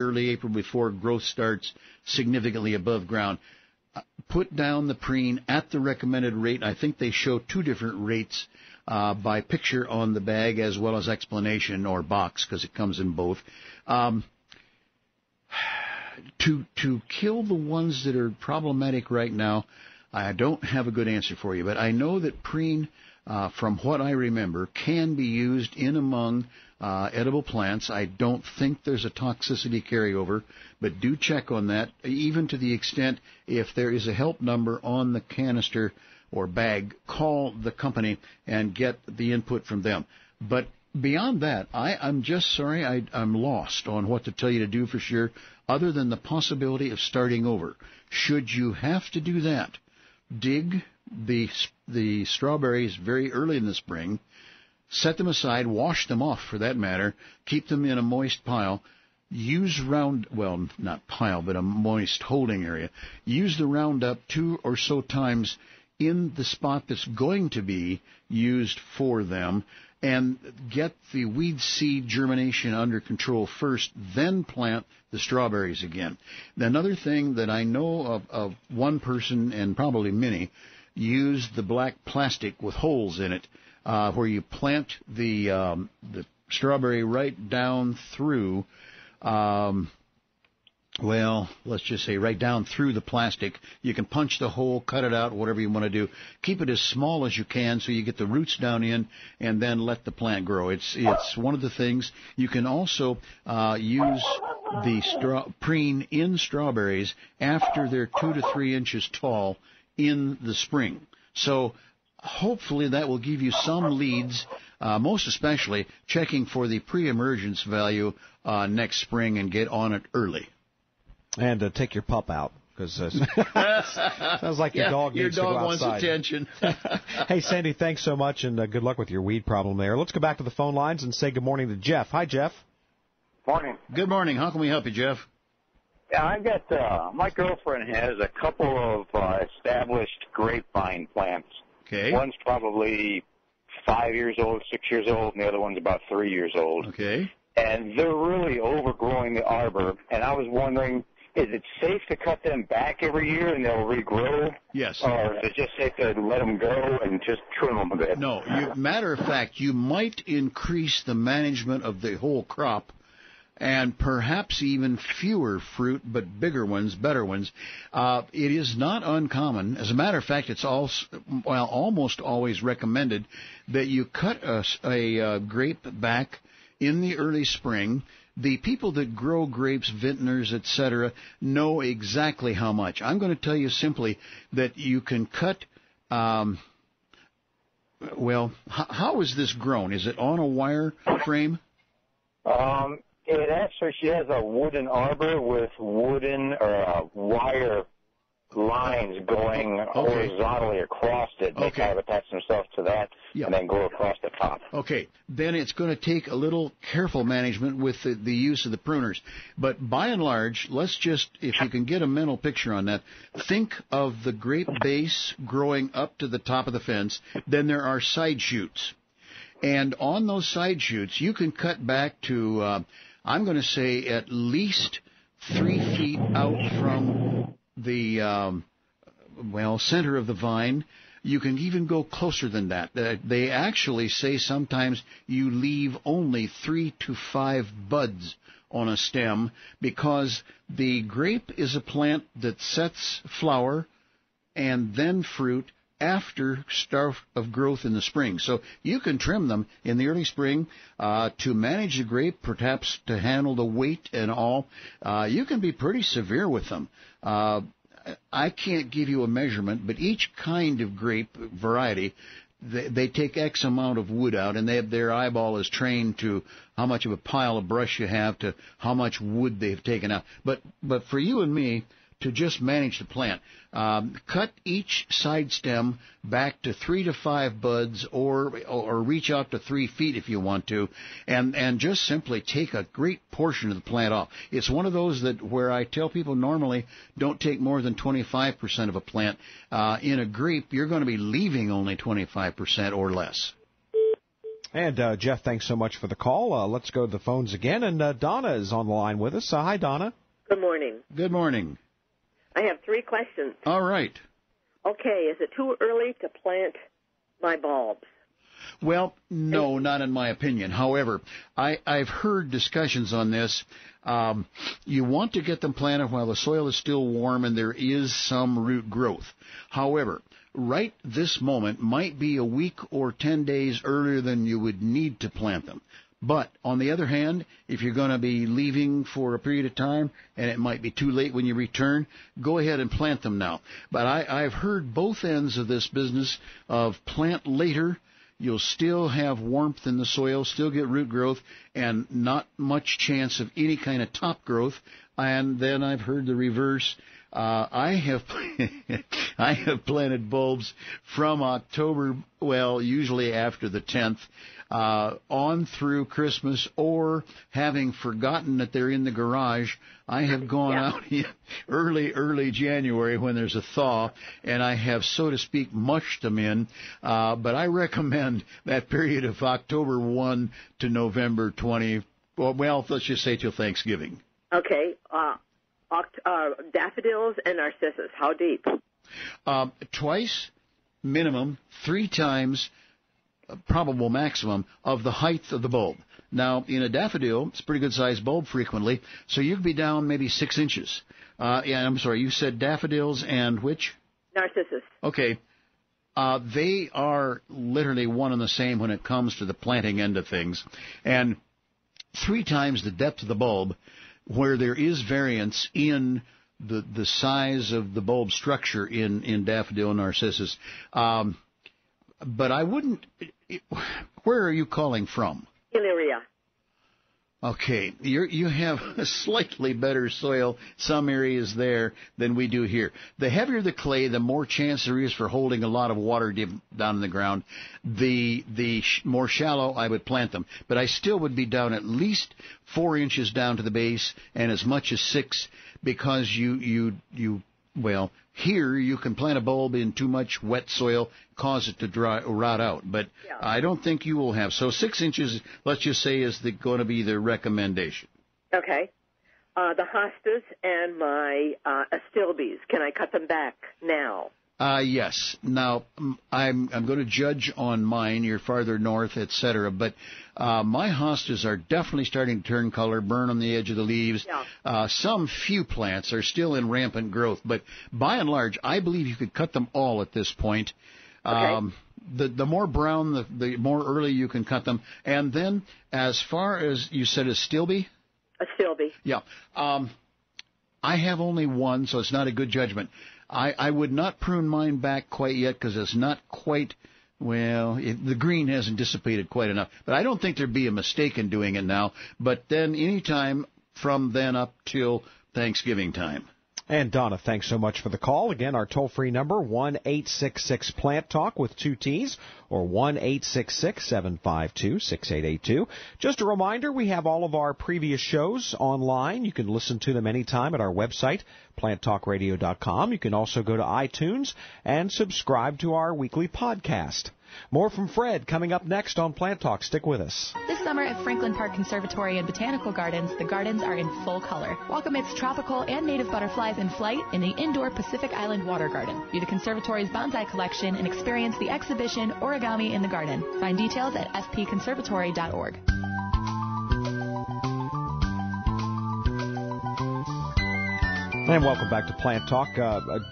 early April before growth starts significantly above ground. Put down the preen at the recommended rate. I think they show two different rates by picture on the bag as well as explanation or box because it comes in both. To kill the ones that are problematic right now, I don't have a good answer for you, but I know that preen, from what I remember, can be used in among edible plants. I don't think there's a toxicity carryover, but do check on that, even to the extent if there is a help number on the canister or bag, call the company and get the input from them. But beyond that, I'm just sorry I'm lost on what to tell you to do for sure, other than the possibility of starting over. Should you have to do that, dig the strawberries very early in the spring, set them aside, wash them off for that matter, keep them in a moist pile, use not pile, but a moist holding area. Use the Roundup 2 or so times in the spot that's going to be used for them, and get the weed seed germination under control first, then plant the strawberries again. Another thing that I know of one person, and probably many, use the black plastic with holes in it, where you plant the strawberry right down through, let's just say right down through the plastic. You can punch the hole, cut it out, whatever you want to do. Keep it as small as you can so you get the roots down in, and then let the plant grow. It's one of the things. You can also use the preen in strawberries after they're 2 to 3 inches tall in the spring. So hopefully that will give you some leads, most especially checking for the pre-emergence value next spring and get on it early. And take your pup out, because sounds like your dog needs to go outside. Your dog wants attention. Hey, Sandy, thanks so much, and good luck with your weed problem there. Let's go back to the phone lines and say good morning to Jeff. Hi, Jeff. Morning. Good morning. How can we help you, Jeff? Yeah, I got, my girlfriend has a couple of established grapevine plants. Okay. One's probably 5 years old, 6 years old, and the other one's about 3 years old. Okay. And they're really overgrowing the arbor, and I was wondering, is it safe to cut them back every year and they'll regrow? Yes. Or is it just safe to let them go and just trim them a bit? No. Matter of fact, you might increase the management of the whole crop and perhaps even fewer fruit, but bigger ones, better ones. It is not uncommon. As a matter of fact, it's almost always recommended that you cut a grape back in the early spring. The people that grow grapes, vintners, etc., know exactly how much. I'm going to tell you simply that you can cut, how is this grown? Is it on a wire frame? It actually, she has a wooden arbor with wooden or wire lines going horizontally across it. They kind of attach themselves to that and then go across the top. Okay. Then it's going to take a little careful management with the use of the pruners. But by and large, let's just, if you can get a mental picture on that, think of the grape base growing up to the top of the fence. Then there are side shoots. And on those side shoots, you can cut back to, I'm going to say, at least 3 feet out from the center of the vine. You can even go closer than that. They actually say sometimes you leave only 3 to 5 buds on a stem, because the grape is a plant that sets flower and then fruit after start of growth in the spring. So you can trim them in the early spring to manage the grape, perhaps to handle the weight and all. You can be pretty severe with them. I can't give you a measurement, but each kind of grape variety, they take X amount of wood out, and their eyeball is trained to how much of a pile of brush you have to how much wood they've taken out. But for you and me, to just manage the plant, cut each side stem back to 3 to 5 buds, or reach out to 3 feet if you want to, and just simply take a great portion of the plant off. It's one of those that where I tell people normally don't take more than 25% of a plant. In a grape, you're going to be leaving only 25% or less. And, Jeff, thanks so much for the call. Let's go to the phones again. And Donna is on the line with us. Hi, Donna. Good morning. Good morning. I have 3 questions. All right. Okay, is it too early to plant my bulbs? Well, no, not in my opinion. However, I've heard discussions on this. You want to get them planted while the soil is still warm and there is some root growth. However, right this moment might be a week or 10 days earlier than you would need to plant them. But on the other hand, if you're going to be leaving for a period of time and it might be too late when you return, go ahead and plant them now. But I've heard both ends of this business of plant later. You'll still have warmth in the soil, still get root growth, and not much chance of any kind of top growth. And then I've heard the reverse. I have planted bulbs from October, well, usually after the 10th, on through Christmas, or having forgotten that they're in the garage, I have gone out in early January when there's a thaw, and I have, so to speak, mushed them in. But I recommend that period of October 1 to November 20, well, let's just say till Thanksgiving. Okay. Daffodils and narcissus, how deep? Twice, minimum, 3 times, probable maximum, of the height of the bulb. Now, in a daffodil, it's a pretty good-sized bulb frequently, so you could be down maybe 6 inches. I'm sorry, you said daffodils and which? Narcissus. Okay. They are literally one and the same when it comes to the planting end of things. And 3 times the depth of the bulb, where there is variance in the size of the bulb structure in daffodil and narcissus. But I wouldn't... Where are you calling from? Illyria. Okay, you have a slightly better soil, some areas there, than we do here. The heavier the clay, the more chance there is for holding a lot of water down in the ground. The more shallow I would plant them. But I still would be down at least 4 inches down to the base, and as much as 6, because well, here you can plant a bulb in too much wet soil, cause it to rot out. But I don't think you will have. So 6 inches, let's just say, is going to be the recommendation. Okay. The hostas and my astilbes, can I cut them back now? Yes. Now, I'm going to judge on mine. You're farther north, etc. But my hostas are definitely starting to turn color, burn on the edge of the leaves. Yeah. Some few plants are still in rampant growth. But by and large, I believe you could cut them all at this point. Okay. The more brown, the more early you can cut them. And then, as far as you said, astilbe? Astilbe. Yeah. I have only one, so it's not a good judgment. I would not prune mine back quite yet because it's not quite, well, the green hasn't dissipated quite enough. But I don't think there'd be a mistake in doing it now. But then any time from then up till Thanksgiving time. And Donna, thanks so much for the call. Again, our toll-free number, 1-866-PLANT-TALK with 2 T's, or 1-866-752-6882. Just a reminder, we have all of our previous shows online. You can listen to them anytime at our website, planttalkradio.com. You can also go to iTunes and subscribe to our weekly podcast. More from Fred coming up next on Plant Talk. Stick with us. This summer at Franklin Park Conservatory and Botanical Gardens, the gardens are in full color. Walk amidst tropical and native butterflies in flight in the indoor Pacific Island Water Garden. View the conservatory's bonsai collection and experience the exhibition Origami in the Garden. Find details at fpconservatory.org. And welcome back to Plant Talk.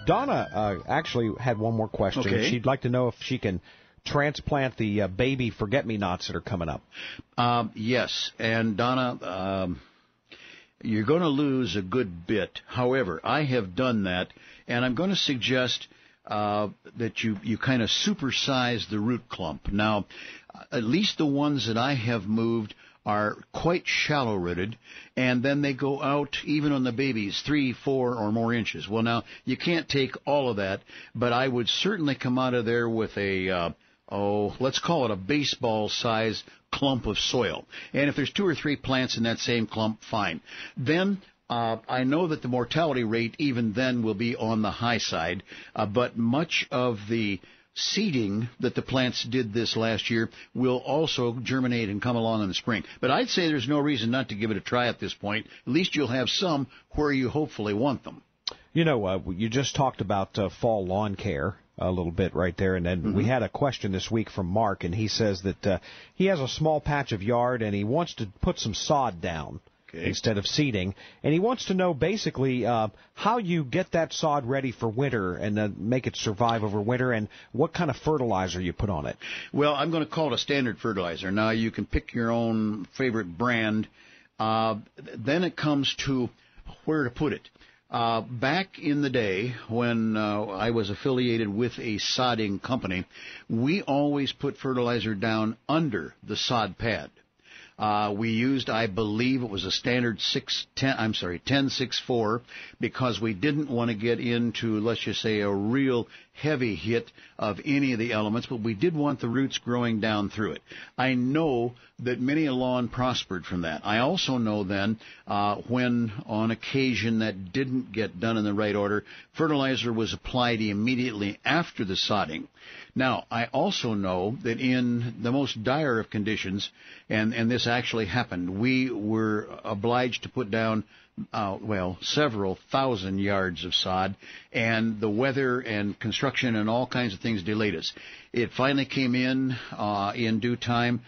Donna actually had one more question. Okay. She'd like to know if she can transplant the baby forget-me-nots that are coming up. Yes, and Donna, you're going to lose a good bit. However, I have done that, and I'm going to suggest that you kind of supersize the root clump. Now, at least the ones that I have moved are quite shallow-rooted, and then they go out, even on the babies, 3, 4, or more inches. Well, now, you can't take all of that, but I would certainly come out of there with a, let's call it a baseball-size clump of soil. And if there's 2 or 3 plants in that same clump, fine. Then I know that the mortality rate even then will be on the high side, but much of the seeding that the plants did this last year will also germinate and come along in the spring. But I'd say there's no reason not to give it a try at this point. At least you'll have some where you hopefully want them. You know, you just talked about fall lawn care a little bit right there, and then we had a question this week from Mark, and he says that he has a small patch of yard and he wants to put some sod down. Okay. Instead of seeding, and he wants to know basically how you get that sod ready for winter and make it survive over winter, and what kind of fertilizer you put on it. Well, I'm going to call it a standard fertilizer. Now, you can pick your own favorite brand. Then it comes to where to put it. Back in the day when I was affiliated with a sodding company, we always put fertilizer down under the sod pad. We used, I believe it was a standard 10-6-4, because we didn't want to get into, let's just say, a real heavy hit of any of the elements, but we did want the roots growing down through it. I know that many a lawn prospered from that. I also know then when on occasion that didn't get done in the right order, fertilizer was applied immediately after the sodding. Now, I also know that in the most dire of conditions, and this actually happened, we were obliged to put down, several thousand yards of sod, and the weather and construction and all kinds of things delayed us. It finally came in due time.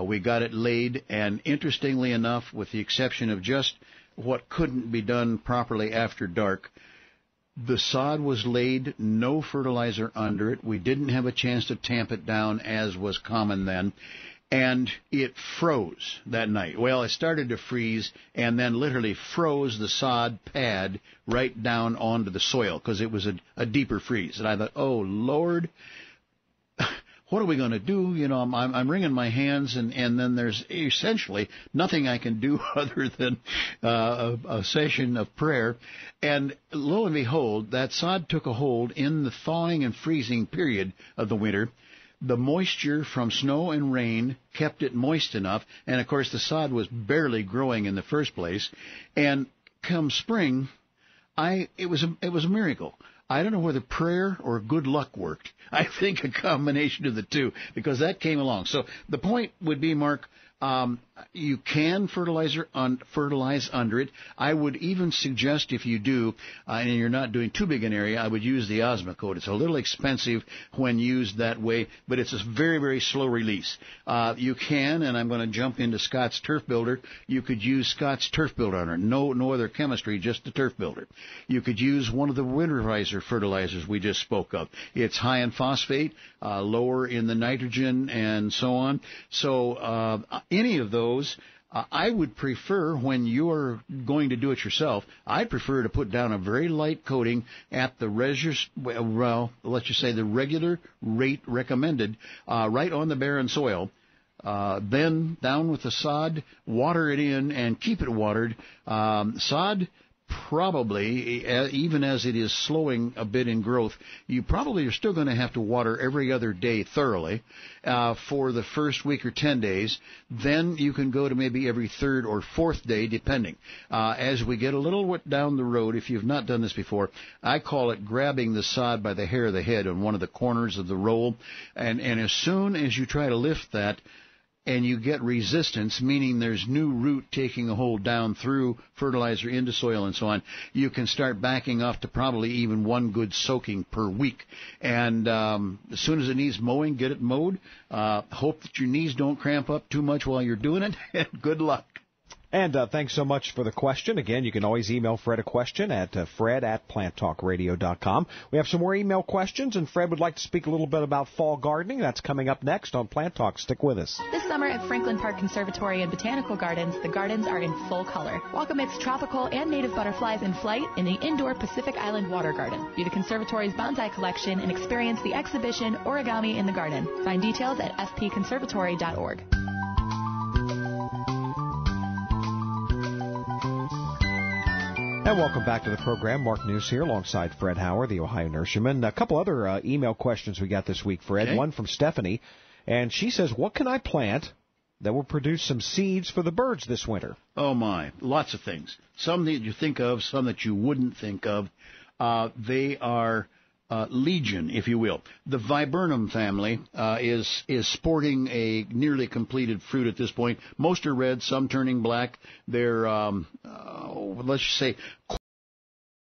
We got it laid, and interestingly enough, with the exception of just what couldn't be done properly after dark, the sod was laid, no fertilizer under it. We didn't have a chance to tamp it down, as was common then. And it froze that night. Well, it started to freeze and then literally froze the sod pad right down onto the soil because it was a deeper freeze. And I thought, oh, Lord, what are we going to do? You know, I'm wringing my hands, and then there's essentially nothing I can do other than a session of prayer. And lo and behold, that sod took a hold in the thawing and freezing period of the winter. The moisture from snow and rain kept it moist enough, and of course the sod was barely growing in the first place. And come spring, it was a miracle. I don't know whether prayer or good luck worked. I think a combination of the two, because that came along. So the point would be, Mark, you can fertilize under it. I would even suggest, if you do, and you're not doing too big an area, I would use the Osmocote. It's a little expensive when used that way, but it's a very, very slow release. You can, and I'm going to jump into Scott's Turf Builder, you could use Scott's Turf Builder on it. No other chemistry, just the Turf Builder. You could use one of the winterizer fertilizers we just spoke of. It's high in phosphate, lower in the nitrogen, and so on. So any of those, I would prefer, when you're going to do it yourself, I'd prefer to put down a very light coating at the let's just say the regular rate recommended, right on the barren soil. Then down with the sod, water it in, and keep it watered. Sod, probably, even as it is slowing a bit in growth, you probably are still going to have to water every other day thoroughly for the first week or 10 days. Then you can go to maybe every third or fourth day, depending. As we get a little down the road, if you've not done this before, I call it grabbing the sod by the hair of the head on one of the corners of the roll. And as soon as you try to lift that, and you get resistance, meaning there's new root taking a hold down through fertilizer into soil and so on, you can start backing off to probably even one good soaking per week. And as soon as it needs mowing, get it mowed. Hope that your knees don't cramp up too much while you're doing it, and good luck. And thanks so much for the question. Again, you can always email Fred a question at fred@planttalkradio.com. We have some more email questions, and Fred would like to speak a little bit about fall gardening. That's coming up next on Plant Talk. Stick with us. This summer at Franklin Park Conservatory and Botanical Gardens, the gardens are in full color. Welcome its tropical and native butterflies in flight in the indoor Pacific Island Water Garden. View the conservatory's bonsai collection and experience the exhibition Origami in the Garden. Find details at fpconservatory.org. And welcome back to the program. Mark News here alongside Fred Hauer, the Ohio nurseryman. A couple other email questions we got this week, Fred. Okay. One from Stephanie, and she says, what can I plant that will produce some seeds for the birds this winter? Oh, my. Lots of things. Some that you think of, some that you wouldn't think of. They are legion, if you will. The viburnum family is sporting a nearly completed fruit at this point. Most are red, some turning black. They're let's just say